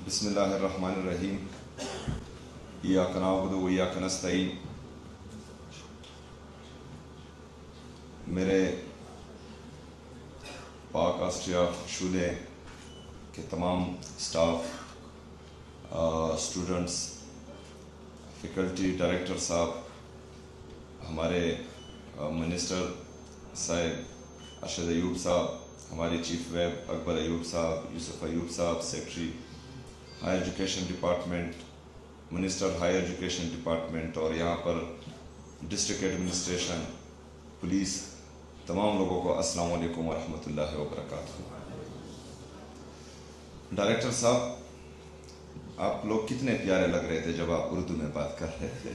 بسم اللہ الرحمن الرحیم ایاک نعبد و ایاک نستعین۔ میرے پاک آسٹریا شعلے کے تمام سٹاف، اسٹوڈنٹس، فیکلٹی، ڈائریکٹر صاحب، ہمارے منسٹر صاحب ارشد ایوب صاحب، ہمارے چیف ویب اکبر ایوب صاحب، یوسف ایوب صاحب، secretary higher education department, minister higher education department, اور یہاں پر ڈسٹرکٹ ایڈمنسٹریشن، پولیس، تمام لوگوں کو السلام علیکم ورحمۃ اللہ وبرکاتہ۔ ڈائریکٹر صاحب، آپ لوگ کتنے پیارے لگ رہے تھے جب آپ اردو میں بات کر رہے تھے۔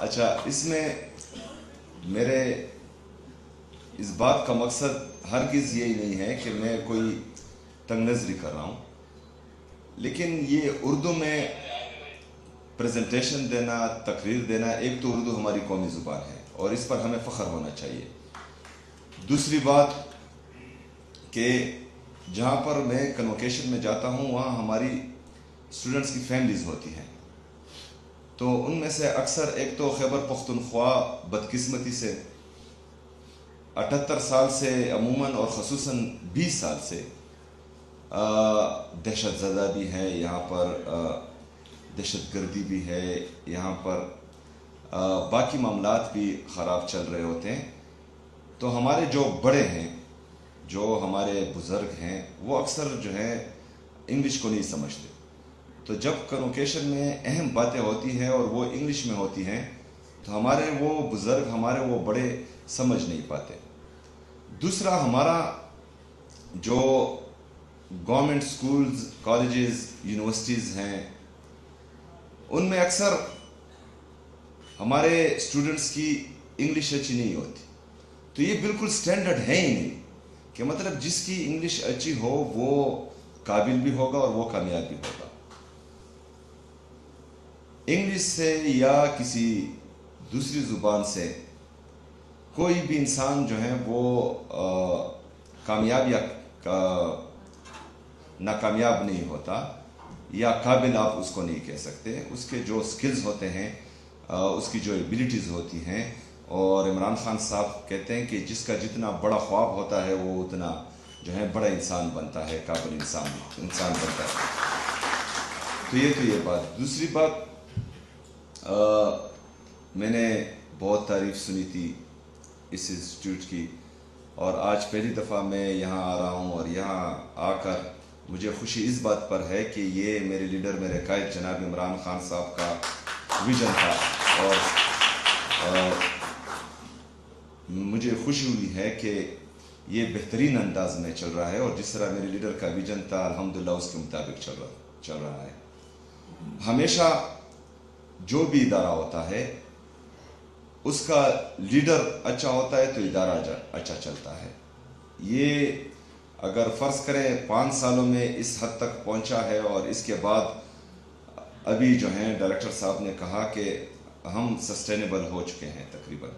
اچھا، اس میں میرے اس بات کا مقصد ہرگز یہی نہیں ہے کہ میں کوئی تنگ نظری کر رہا ہوں، لیکن یہ اردو میں پریزنٹیشن دینا، تقریر دینا، ایک تو اردو ہماری قومی زبان ہے اور اس پر ہمیں فخر ہونا چاہیے۔ دوسری بات کہ جہاں پر میں کنوکیشن میں جاتا ہوں وہاں ہماری اسٹوڈنٹس کی فیملیز ہوتی ہیں، تو ان میں سے اکثر ایک تو خیبر پختونخوا بدقسمتی سے 78 سال سے عموماً اور خصوصاً 20 سال سے دہشت زدہ بھی ہے، یہاں پر دہشت گردی بھی ہے، یہاں پر باقی معاملات بھی خراب چل رہے ہوتے ہیں۔ تو ہمارے جو بڑے ہیں، جو ہمارے بزرگ ہیں، وہ اکثر جو ہے انگلش کو نہیں سمجھتے، تو جب کنوکیشن میں اہم باتیں ہوتی ہیں اور وہ انگلش میں ہوتی ہیں تو ہمارے وہ بزرگ، ہمارے وہ بڑے سمجھ نہیں پاتے۔ دوسرا، ہمارا جو گورنمنٹ سکولز، کالجز، یونیورسٹیز ہیں، ان میں اکثر ہمارے اسٹوڈنٹس کی انگلش اچھی نہیں ہوتی، تو یہ بالکل سٹینڈرڈ ہے ہی نہیں کہ مطلب جس کی انگلش اچھی ہو وہ قابل بھی ہوگا اور وہ کامیاب بھی ہوگا۔ انگلش سے یا کسی دوسری زبان سے کوئی بھی انسان جو ہے وہ کامیاب یا ناکامیاب نہیں ہوتا، یا قابل آپ اس کو نہیں کہہ سکتے۔ اس کے جو سکلز ہوتے ہیں، اس کی جو ایبیلٹیز ہوتی ہیں، اور عمران خان صاحب کہتے ہیں کہ جس کا جتنا بڑا خواب ہوتا ہے وہ اتنا جو ہے بڑا انسان بنتا ہے، قابل انسان بنتا ہے۔ تو یہ بات۔ دوسری بات، میں نے بہت تعریف سنی تھی اس انسٹیٹیوٹ کی، اور آج پہلی دفعہ میں یہاں آ رہا ہوں، اور یہاں آ کر مجھے خوشی اس بات پر ہے کہ یہ میرے لیڈر، میرے قائد جناب عمران خان صاحب کا ویژن تھا، اور مجھے خوشی ہوئی ہے کہ یہ بہترین انداز میں چل رہا ہے، اور جس طرح میرے لیڈر کا ویژن تھا الحمدللہ اس کے مطابق چل رہا ہے۔ ہمیشہ جو بھی ادارہ ہوتا ہے اس کا لیڈر اچھا ہوتا ہے تو ادارہ اچھا چلتا ہے۔ یہ اگر فرض کریں 5 سالوں میں اس حد تک پہنچا ہے، اور اس کے بعد ابھی جو ہیں ڈائریکٹر صاحب نے کہا کہ ہم سسٹینیبل ہو چکے ہیں تقریباً،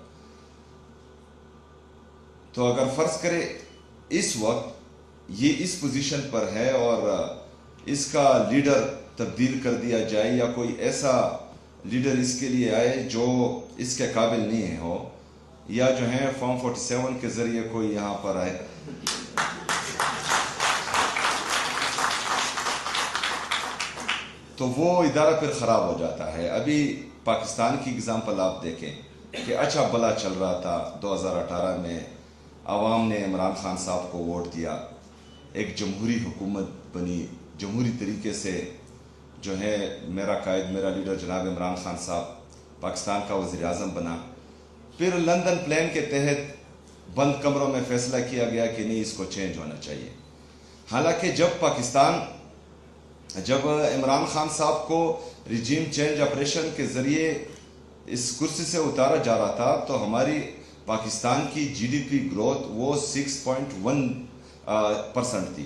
تو اگر فرض کریں اس وقت یہ اس پوزیشن پر ہے اور اس کا لیڈر تبدیل کر دیا جائے، یا کوئی ایسا لیڈر اس کے لیے آئے جو اس کے قابل نہیں ہو، یا جو ہے فارم 47 کے ذریعے کوئی یہاں پر آئے، تو وہ ادارہ پھر خراب ہو جاتا ہے۔ ابھی پاکستان کی اگزامپل آپ دیکھیں کہ اچھا بلا چل رہا تھا، 2018 میں عوام نے عمران خان صاحب کو ووٹ دیا، ایک جمہوری حکومت بنی، جمہوری طریقے سے جو ہے میرا قائد، میرا لیڈر جناب عمران خان صاحب پاکستان کا وزیر اعظم بنا۔ پھر لندن پلان کے تحت بند کمروں میں فیصلہ کیا گیا کہ نہیں، اس کو چینج ہونا چاہیے، حالانکہ جب عمران خان صاحب کو ریجیم چینج آپریشن کے ذریعے اس کرسی سے اتارا جا رہا تھا تو ہماری پاکستان کی جی ڈی پی گروتھ وہ 6.1% تھی۔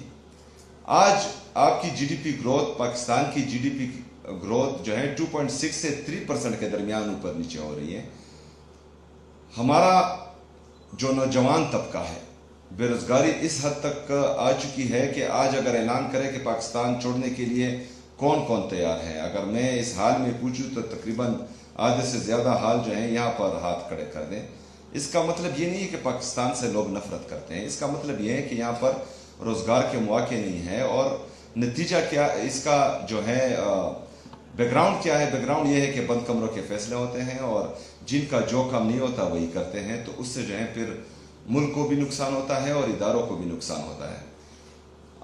آج آپ کی G D P growth, Pakistan کی جی ڈی پی گروتھ جو ہے 2.6 سے 3% کے درمیان اوپر نیچے ہو رہی ہے۔ ہمارا جو نوجوان طبقہ ہے، بے روزگاری اس حد تک آ چکی ہے کہ آج اگر اعلان کرے کہ پاکستان چھوڑنے کے لیے کون کون تیار ہے، اگر میں اس حال میں پوچھوں تو تقریباً آدھے سے زیادہ حال جو ہیں یہاں پر ہاتھ کھڑے کر دیں۔ اس کا مطلب یہ نہیں ہے کہ پاکستان سے لوگ نفرت کرتے ہیں، اس کا مطلب یہ ہے کہ یہاں پر روزگار کے مواقع نہیں ہے۔ اور نتیجہ کیا اس کا جو ہے بیک گراؤنڈ کیا ہے؟ بیک گراؤنڈ یہ ہے کہ بند کمروں کے فیصلے ہوتے ہیں اور جن کا جو کام نہیں ہوتا وہی کرتے ہیں، تو اس سے جو ہے پھر ملک کو بھی نقصان ہوتا ہے اور اداروں کو بھی نقصان ہوتا ہے۔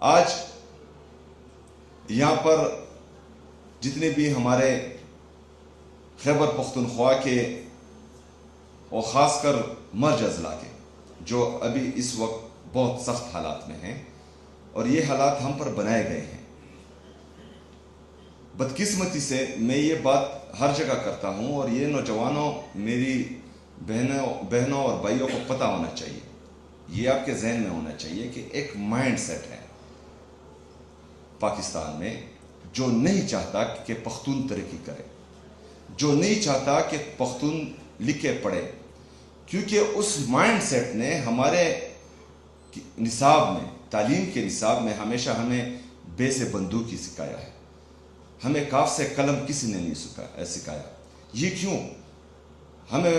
آج یہاں پر جتنے بھی ہمارے خیبر پختونخوا کے اور خاص کر مرج اضلاع کے جو ابھی اس وقت بہت سخت حالات میں ہیں، اور یہ حالات ہم پر بنائے گئے ہیں۔ بدقسمتی سے میں یہ بات ہر جگہ کرتا ہوں، اور یہ نوجوانوں، میری بہنوں اور بھائیوں کو پتہ ہونا چاہیے، یہ آپ کے ذہن میں ہونا چاہیے کہ ایک مائنڈ سیٹ ہے پاکستان میں جو نہیں چاہتا کہ پختون ترقی کرے، جو نہیں چاہتا کہ پختون لکھے پڑھے، کیونکہ اس مائنڈ سیٹ نے ہمارے نصاب میں، تعلیم کے نصاب میں ہمیشہ ہمیں بے سے بندوق ہی سکھایا ہے، ہمیں کاف سے قلم کسی نے نہیں سکھایا۔ یہ کیوں؟ ہمیں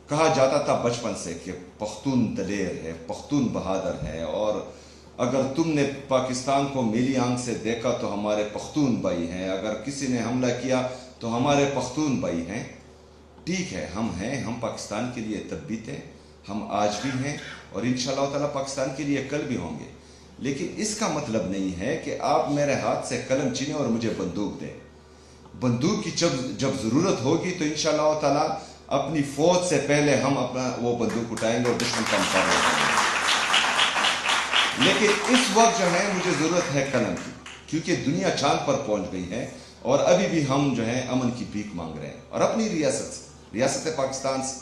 کہا جاتا تھا بچپن سے کہ پختون دلیر ہے، پختون بہادر ہے، اور اگر تم نے پاکستان کو میلی آنکھ سے دیکھا تو ہمارے پختون بھائی ہیں، اگر کسی نے حملہ کیا تو ہمارے پختون بھائی ہیں۔ ٹھیک ہے، ہم ہیں، ہم پاکستان کے لیے تب بھی تھے، ہم آج بھی ہیں، اور انشاءاللہ تعالیٰ پاکستان کے لیے کل بھی ہوں گے۔ لیکن اس کا مطلب نہیں ہے کہ آپ میرے ہاتھ سے قلم چھینیں اور مجھے بندوق دیں۔ بندوق کی جب ضرورت ہوگی تو انشاءاللہ تعالیٰ اپنی فوج سے پہلے ہم اپنا وہ بندوق اٹھائیں گے اور دشمن کا مقابلہ کریں گے۔ لیکن اس وقت جو ہے مجھے ضرورت ہے قلم کی، کیونکہ دنیا چاند پر پہنچ گئی ہے، اور ابھی بھی ہم جو ہے امن کی بھیک مانگ رہے ہیں، اور اپنی ریاست پاکستان سے،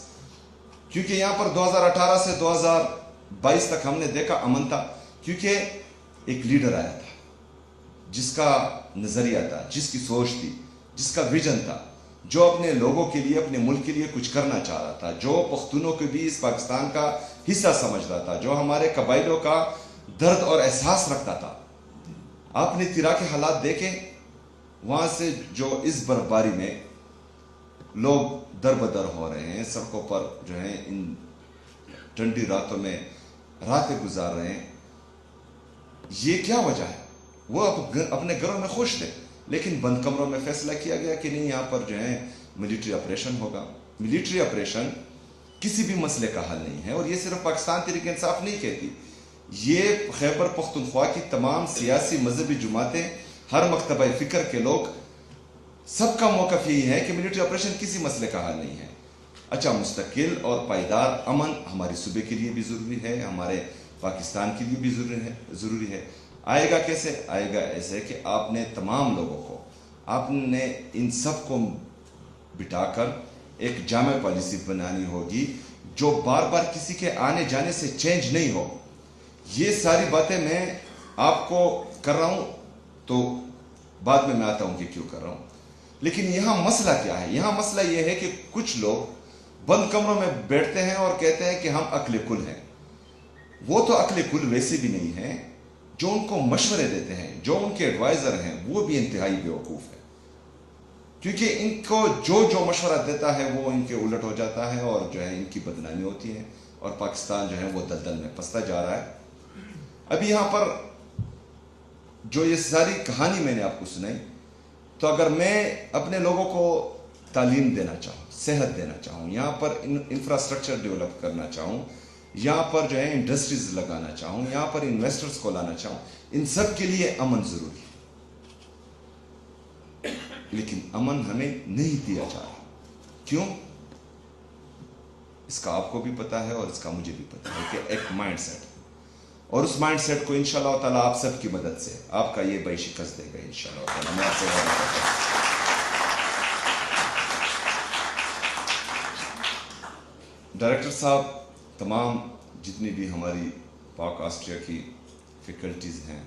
کیونکہ یہاں پر 2018 سے 2022 تک ہم نے دیکھا امن تھا، کیونکہ ایک لیڈر آیا تھا جس کا نظریہ تھا، جس کی سوچ تھی، جس کا ویژن تھا، جو اپنے لوگوں کے لیے، اپنے ملک کے لیے کچھ کرنا چاہ رہا تھا، جو پختونوں کو بھی اس پاکستان کا حصہ سمجھ رہا تھا، جو ہمارے قبائلوں کا درد اور احساس رکھتا تھا۔ آپ نے تیرا کے حالات دیکھے، وہاں سے جو اس برفباری میں لوگ در بدر ہو رہے ہیں، سڑکوں پر جو ہیں ان ٹھنڈی راتوں میں راتیں گزار رہے ہیں، یہ کیا وجہ ہے؟ وہ اپنے گھروں میں خوش تھے، لیکن بند کمروں میں فیصلہ کیا گیا کہ نہیں، یہاں پر جو ہے ملٹری آپریشن ہوگا۔ ملٹری آپریشن کسی بھی مسئلے کا حل نہیں ہے، اور یہ صرف پاکستان تحریک انصاف نہیں کہتی، یہ خیبر پختونخوا کی تمام سیاسی مذہبی جماعتیں، ہر مکتبہ فکر کے لوگ، سب کا موقف یہی ہے کہ ملٹری آپریشن کسی مسئلے کا حل نہیں ہے۔ اچھا، مستقل اور پائیدار امن ہمارے صوبے کے لیے بھی ضروری ہے، ہمارے پاکستان کے لیے بھی ضروری ہے۔ آئے گا کیسے؟ آئے گا ایسے کہ آپ نے تمام لوگوں کو، آپ نے ان سب کو بٹھا کر ایک جامع پالیسی بنانی ہوگی جو بار بار کسی کے آنے جانے سے چینج نہیں ہو۔ یہ ساری باتیں میں آپ کو کر رہا ہوں تو بعد میں آتا ہوں کہ کیوں کر رہا ہوں، لیکن یہاں مسئلہ کیا ہے؟ یہاں مسئلہ یہ ہے کہ کچھ لوگ بند کمروں میں بیٹھتے ہیں اور کہتے ہیں کہ ہم عقل کل ہیں۔ وہ تو عقل کل ویسے بھی نہیں ہیں، جو ان کو مشورے دیتے ہیں، جو ان کے ایڈوائزر ہیں، وہ بھی انتہائی بیوقوف ہے، کیونکہ ان کو جو مشورہ دیتا ہے وہ ان کے الٹ ہو جاتا ہے، اور جو ہے ان کی بدنامی ہوتی ہے، اور پاکستان جو ہے وہ دلدل میں پستا جا رہا ہے۔ ابھی یہاں پر جو یہ ساری کہانی میں نے آپ کو سنائی، تو اگر میں اپنے لوگوں کو تعلیم دینا چاہوں، صحت دینا چاہوں، یہاں پر انفراسٹرکچر ڈیولپ کرنا چاہوں، یہاں پر جو ہے انڈسٹریز لگانا چاہوں، یہاں پر انویسٹرز کو لانا چاہوں، ان سب کے لیے امن ضروری ہے، لیکن امن ہمیں نہیں دیا جا رہا۔ کیوں؟ اس کا آپ کو بھی پتا ہے اور اس کا مجھے بھی پتا ہے کہ ایک مائنڈ سیٹ، اور اس مائنڈ سیٹ کو انشاءاللہ تعالیٰ آپ سب کی مدد سے آپ کا یہ بھائی شکست دے گا انشاءاللہ تعالیٰ۔ میں آپ سے وعدہ کرتا ہوں۔ ڈائریکٹر صاحب، تمام جتنی بھی ہماری پاک آسٹریا کی فیکلٹیز ہیں،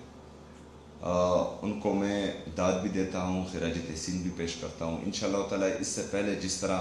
ان کو میں داد بھی دیتا ہوں، خراج تحسین بھی پیش کرتا ہوں۔ انشاءاللہ تعالیٰ اس سے پہلے جس طرح